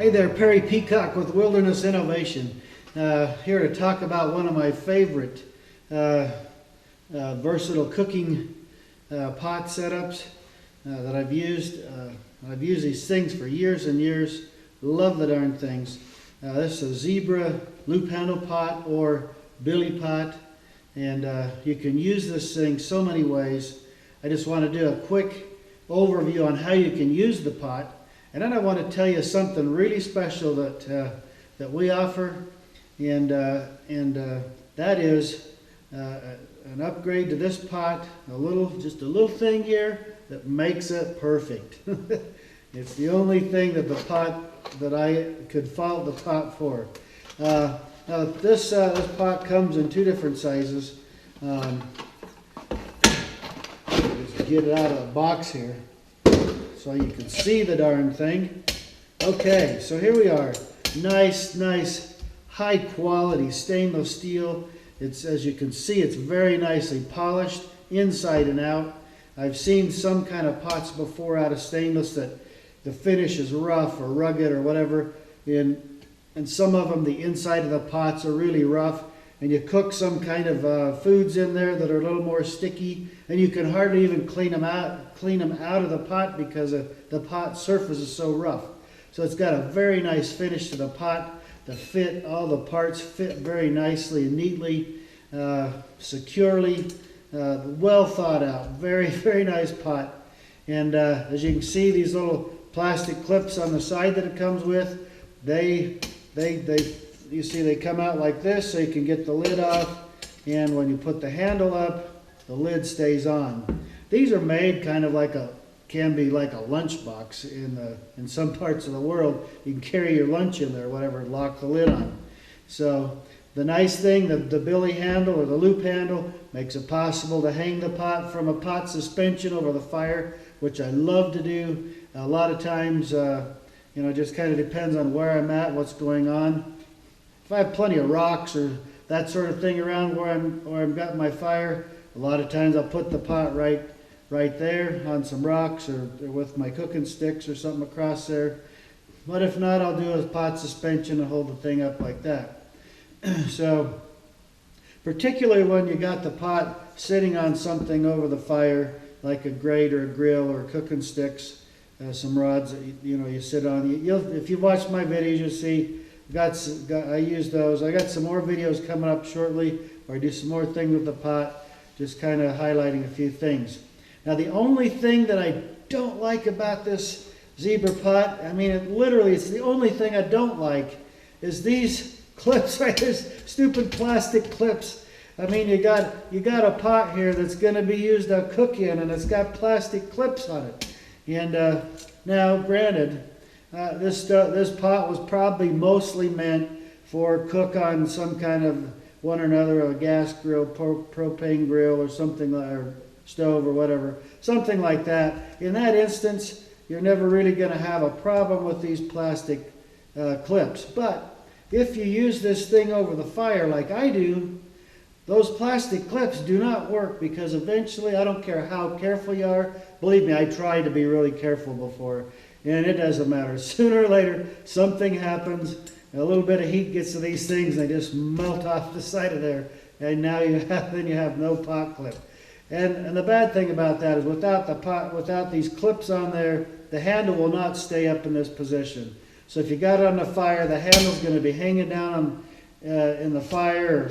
Hey there, Perry Peacock with Wilderness Innovation. Here to talk about one of my favorite versatile cooking pot setups that I've used. I've used these things for years and years. Love the darn things. This is a zebra loop handle pot or billy pot, and you can use this thing so many ways. I just want to do a quick overview on how you can use the pot. And then I want to tell you something really special that we offer, and that is an upgrade to this pot. Just a little thing here that makes it perfect. It's the only thing that I could fault the pot for. Now this pot comes in two different sizes. Just get it out of the box here, so you can see the darn thing. Okay, so here we are. Nice, high quality stainless steel. It's, as you can see, it's very nicely polished inside and out. I've seen some kind of pots before out of stainless that the finish is rough or rugged or whatever. And some of them, the inside of the pots are really rough. And you cook some kind of foods in there that are a little more sticky, and you can hardly even clean them out of the pot because the pot surface is so rough. So it's got a very nice finish to the pot. All the parts fit very nicely and neatly, securely, well thought out. Very nice pot. And as you can see, these little plastic clips on the side that it comes with, you see they come out like this, so you can get the lid off, and when you put the handle up, the lid stays on. These are made kind of can be like a lunch box in some parts of the world. You can carry your lunch in there or whatever, lock the lid on. So the nice thing, the billy handle or the loop handle makes it possible to hang the pot from a pot suspension over the fire, which I love to do. A lot of times, just kind of depends on where I'm at, what's going on. If I have plenty of rocks or that sort of thing around where I've got my fire, a lot of times I'll put the pot right there on some rocks or with my cooking sticks or something across there. But if not, I'll do a pot suspension and hold the thing up like that. So, particularly when you got the pot sitting on something over the fire, like a grate or a grill or cooking sticks, some rods that you sit on. If you've watched my videos, you'll see I use those. I got some more videos coming up shortly where I do some more things with the pot, just kind of highlighting a few things. Now the only thing that I don't like about this zebra pot, it's the only thing I don't like, is these clips right here, stupid plastic clips. You got a pot here that's going to be used to cook in, and it's got plastic clips on it. And now, granted, this pot was probably mostly meant for cook on some kind of one or another, a gas grill, propane grill, or something, or stove or whatever, something like that. In that instance, you're never really going to have a problem with these plastic clips. But if you use this thing over the fire like I do, those plastic clips do not work, because eventually, I don't care how careful you are, believe me, I tried to be really careful before, and it doesn't matter. Sooner or later, something happens, a little bit of heat gets to these things, and they just melt off the side of there, and now you have no pot clip. And the bad thing about that is without these clips on there, the handle will not stay up in this position. So if you got it on the fire, the handle's going to be hanging down in the fire, or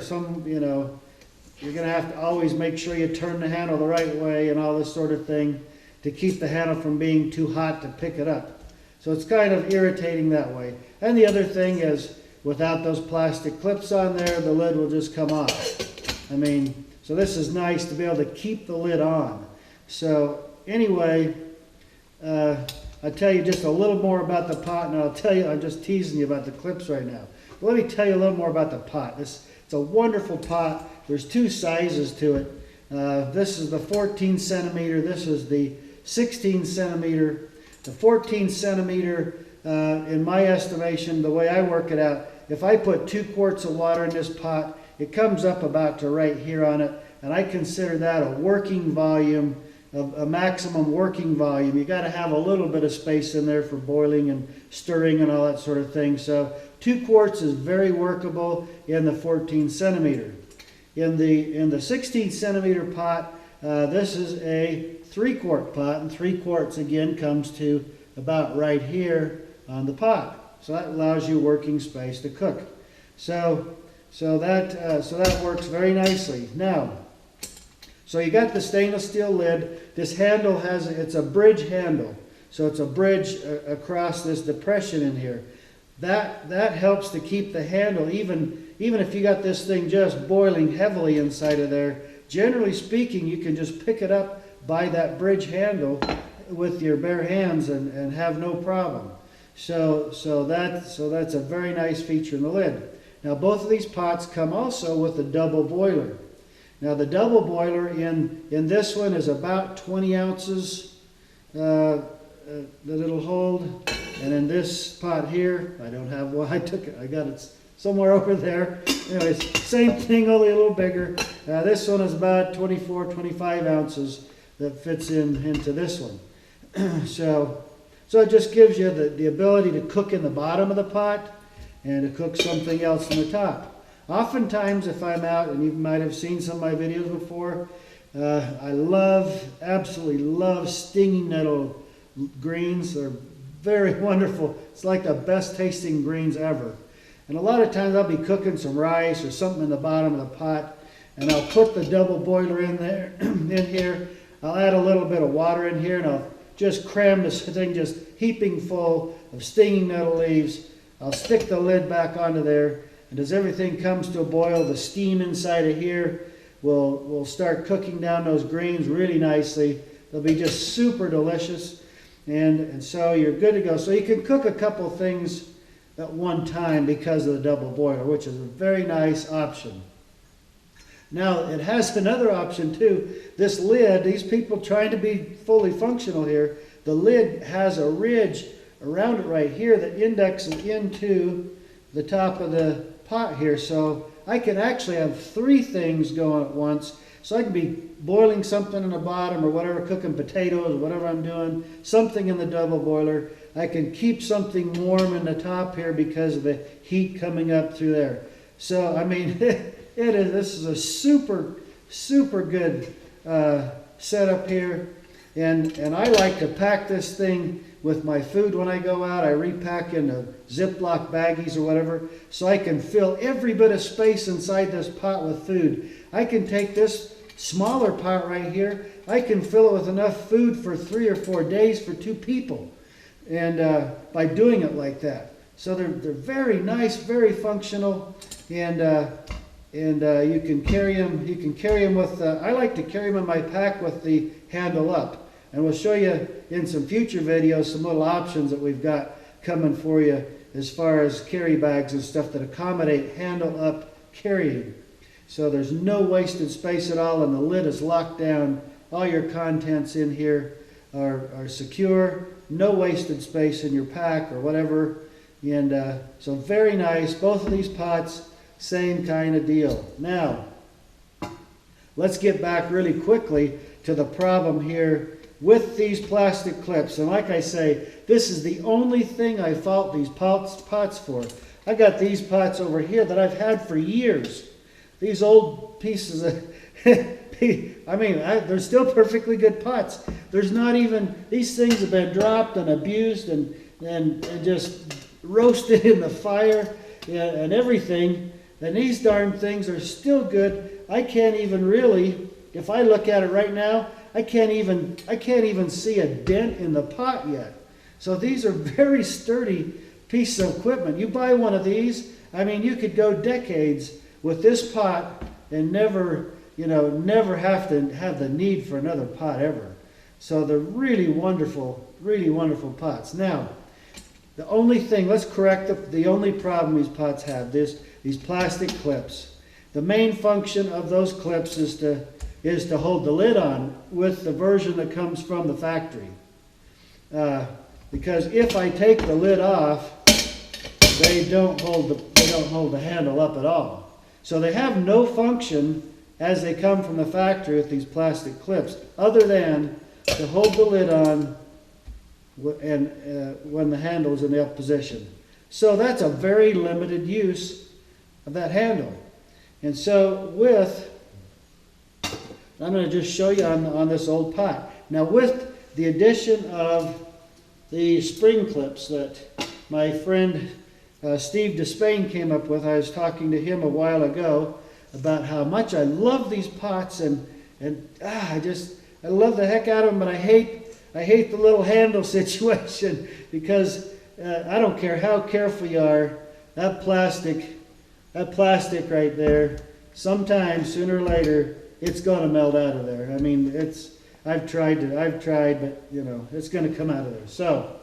you're going to have to always make sure you turn the handle the right way and all this sort of thing to keep the handle from being too hot to pick it up. So it's kind of irritating that way. And the other thing is, without those plastic clips on there, the lid will just come off. So this is nice to be able to keep the lid on. So anyway, I'll tell you just a little more about the pot, and I'll tell you, I'm just teasing you about the clips right now. But let me tell you a little more about the pot. It's a wonderful pot. There's two sizes to it. This is the 14 centimeter. This is the 16 centimeter. The 14 centimeter, in my estimation, the way I work it out, if I put 2 quarts of water in this pot, it comes up about to right here on it, and I consider that a working volume a maximum working volume. You got to have a little bit of space in there for boiling and stirring and all that sort of thing. So 2 quarts is very workable in the 14 centimeter. In the 16 centimeter pot, this is a 3-quart pot, and 3 quarts again comes to about right here on the pot. So that allows you working space to cook. So that works very nicely. Now, so you got the stainless steel lid. This handle it's a bridge handle. So it's a bridge across this depression in here. That helps to keep the handle, even if you got this thing just boiling heavily inside of there, generally speaking, you can just pick it up by that bridge handle with your bare hands and have no problem. So that's a very nice feature in the lid. Now both of these pots come also with a double boiler. Now the double boiler in this one is about 20 ounces that it'll hold. And in this pot here, I don't have one, I got it somewhere over there. Anyways, same thing, only a little bigger. This one is about 24, 25 ounces that fits into this one. So it just gives you the ability to cook in the bottom of the pot and to cook something else in the top. Oftentimes, if I'm out, and you might have seen some of my videos before, I absolutely love stinging nettle greens. They're very wonderful. It's like the best tasting greens ever. And a lot of times I'll be cooking some rice or something in the bottom of the pot, and I'll put the double boiler in there, in here. I'll add a little bit of water in here, and I'll just cram this thing just heaping full of stinging nettle leaves. I'll stick the lid back onto there, and as everything comes to a boil, the steam inside of here will start cooking down those greens really nicely. They'll be just super delicious, and so you're good to go. So you can cook a couple things at one time because of the double boiler, which is a very nice option. Now, it has another option too. This lid, these people trying to be fully functional here, the lid has a ridge around it right here that indexes into the top of the pot here. So I can actually have 3 things going at once. So I can be boiling something in the bottom or whatever, cooking potatoes or whatever I'm doing, something in the double boiler. I can keep something warm in the top here because of the heat coming up through there. So, I mean, this is a super, super good setup here. And I like to pack this thing with my food when I go out. I repack into Ziploc baggies or whatever, so I can fill every bit of space inside this pot with food. I can take this smaller pot right here, I can fill it with enough food for 3 or 4 days for 2 people. And by doing it like that. So they're very nice, very functional, and you can carry them. You can carry them with. I like to carry them in my pack with the handle up, and we'll show you in some future videos some little options that we've got coming for you as far as carry bags and stuff that accommodate handle up carrying. So there's no wasted space at all, and the lid is locked down. All your contents in here are secure. No wasted space in your pack or whatever. And so very nice. Both of these pots, same kind of deal. Now, let's get back really quickly to the problem here with these plastic clips. And like I say, this is the only thing I fault these pots for. I got these pots over here that I've had for years. These old pieces of... I mean, they're still perfectly good pots. There's not even, these things have been dropped and abused and just roasted in the fire and everything. And these darn things are still good. I can't even really, if I look at it right now, I can't even see a dent in the pot yet. So these are very sturdy pieces of equipment. You buy one of these, I mean, you could go decades with this pot and never have to have the need for another pot ever. So they're really wonderful pots. Now, the only thing, let's correct the only problem these pots have, these plastic clips. The main function of those clips is to hold the lid on with the version that comes from the factory. Because if I take the lid off, they don't hold the handle up at all. So they have no function as they come from the factory with these plastic clips, other than to hold the lid on when the handle is in the up position. So that's a very limited use of that handle. And so I'm going to just show you on this old pot. Now with the addition of the spring clips that my friend Steve Despain came up with, I was talking to him a while ago about how much I love these pots and I love the heck out of them, but I hate the little handle situation because I don't care how careful you are, that plastic right there, sometime sooner or later it's going to melt out of there. I mean, I've tried, but you know, it's going to come out of there. So,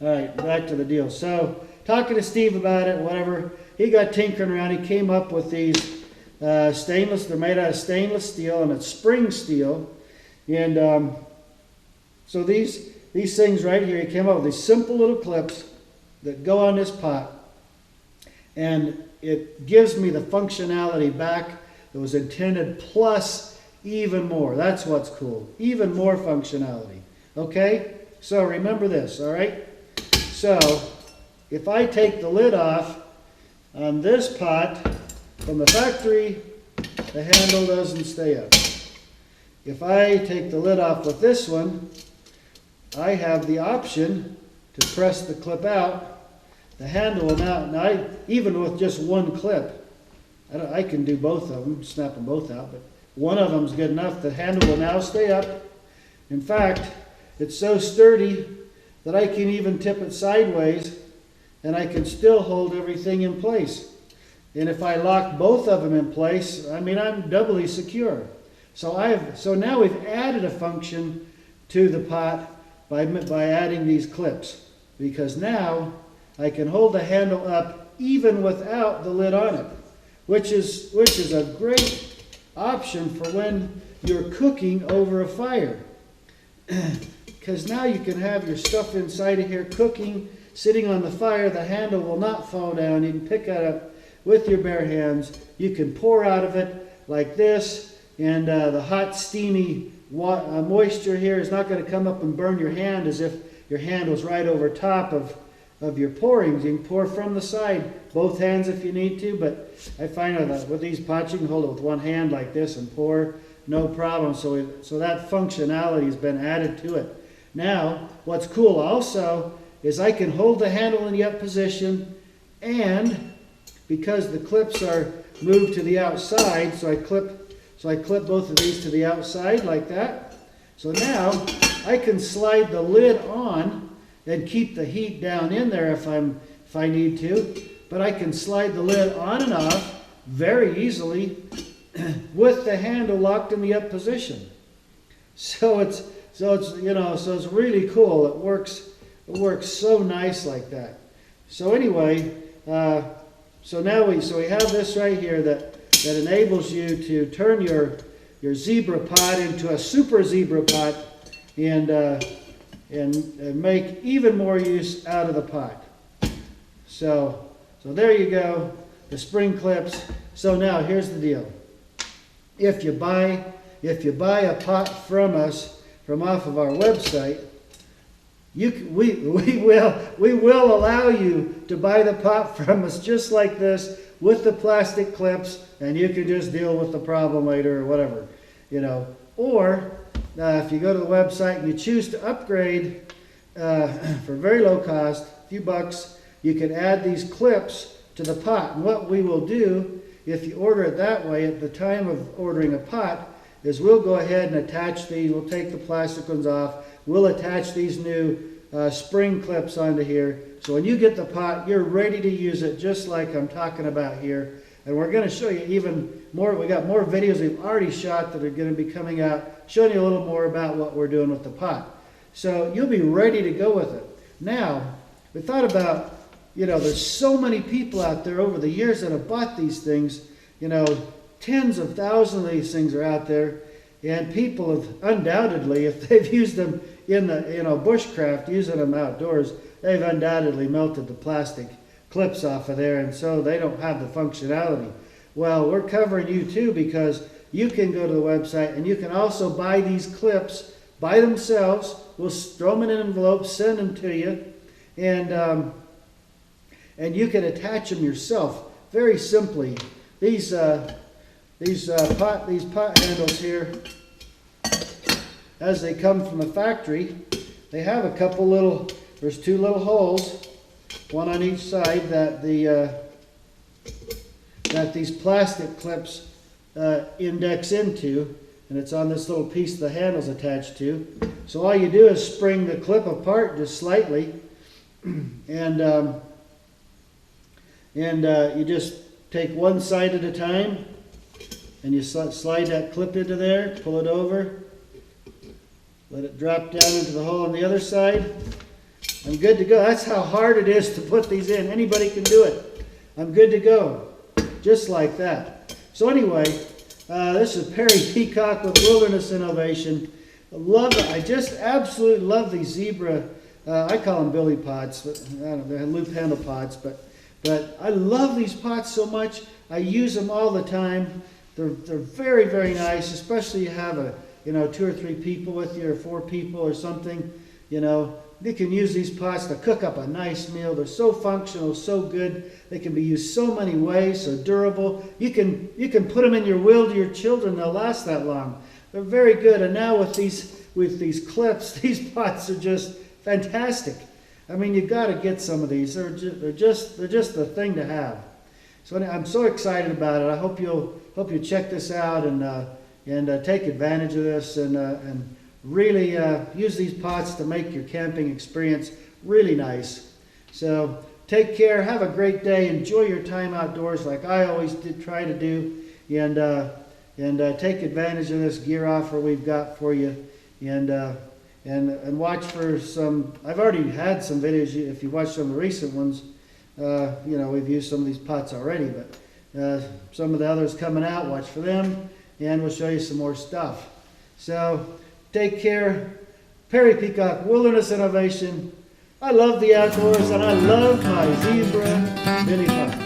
all right, back to the deal. So, talking to Steve about it, whatever, he got tinkering around. He came up with these stainless. They're made out of stainless steel, and it's spring steel. And so these things right here, he came up with these simple little clips that go on this pot, and it gives me the functionality back that was intended, plus even more. That's what's cool. Even more functionality. Okay? So remember this, all right? So if I take the lid off on this pot from the factory, the handle doesn't stay up. If I take the lid off with this one, I have the option to press the clip out. The handle will now even with just one clip, I can do both of them, snap them both out, but one of them is good enough. The handle will now stay up. In fact, it's so sturdy that I can even tip it sideways and I can still hold everything in place. And if I lock both of them in place, I mean, I'm doubly secure. So now we've added a function to the pot by adding these clips, because now I can hold the handle up even without the lid on it, which is a great option for when you're cooking over a fire. Because now you can have your stuff inside of here cooking, sitting on the fire. The handle will not fall down. You can pick it up with your bare hands. You can pour out of it like this, and the hot, steamy moisture here is not going to come up and burn your hand as if your hand was right over top of your pourings. You can pour from the side, both hands if you need to, but I find that with these pots you can hold it with one hand like this and pour, no problem. So that functionality has been added to it. Now, what's cool also is I can hold the handle in the up position, and because the clips are moved to the outside, so I clip both of these to the outside like that. So now I can slide the lid on and keep the heat down in there if I need to, but I can slide the lid on and off very easily with the handle locked in the up position. So it's really cool. It works so nice like that. So anyway, so we have this right here that enables you to turn your zebra pot into a super zebra pot and make even more use out of the pot. So there you go, the spring clips. So now here's the deal. If you buy a pot from us from off of our website, we will allow you to buy the pot from us just like this with the plastic clips, and you can just deal with the problem later or whatever, you know. Or if you go to the website and you choose to upgrade for very low cost, a few bucks, you can add these clips to the pot. And what we will do, if you order it that way, at the time of ordering a pot, is we'll go ahead and attach these. We'll take the plastic ones off. We'll attach these new spring clips onto here. So when you get the pot, you're ready to use it just like I'm talking about here. And we're going to show you even more. We got more videos we've already shot that are going to be coming out, showing you a little more about what we're doing with the pot. So you'll be ready to go with it. Now, we thought about, there's so many people out there over the years that have bought these things. Tens of thousands of these things are out there. And people have undoubtedly, if they've used them in the bushcraft, using them outdoors, they've undoubtedly melted the plastic clips off of there, and so they don't have the functionality. Well, we're covering you too, because you can go to the website and you can also buy these clips by themselves. We'll throw them in an envelope, send them to you, and you can attach them yourself very simply. These pot handles here, as they come from the factory, they have a couple little. There's two little holes, one on each side, that these plastic clips index into, and it's on this little piece the handle's attached to. So all you do is spring the clip apart just slightly, and you just take one side at a time, and you slide that clip into there, pull it over, let it drop down into the hole on the other side. I'm good to go. That's how hard it is to put these in. Anybody can do it. I'm good to go. Just like that. So anyway, this is Perry Peacock with Wilderness Innovation. Love it. I just absolutely love these zebra. I call them billy pots, but I don't know, they're loop handle pots. But I love these pots so much. I use them all the time. They're very, very nice, especially you have 2 or 3 people with you, or 4 people or something. You can use these pots to cook up a nice meal. They're so functional, so good. They can be used so many ways, so durable. You can put them in your will to your children. They'll last that long. They're very good. And now with these clips, these pots are just fantastic. I mean, you've got to get some of these. They're just the thing to have. So I'm so excited about it. I hope you check this out and take advantage of this and really use these pots to make your camping experience really nice. So take care, have a great day, enjoy your time outdoors like I always try to do, and take advantage of this gear offer we've got for you, and watch for some. I've already had some videos. If you watch some of the recent ones, we've used some of these pots already, but some of the others coming out, watch for them, and we'll show you some more stuff. So take care. Perry Peacock, Wilderness Innovation. I love the outdoors, and I love my zebra mini pot.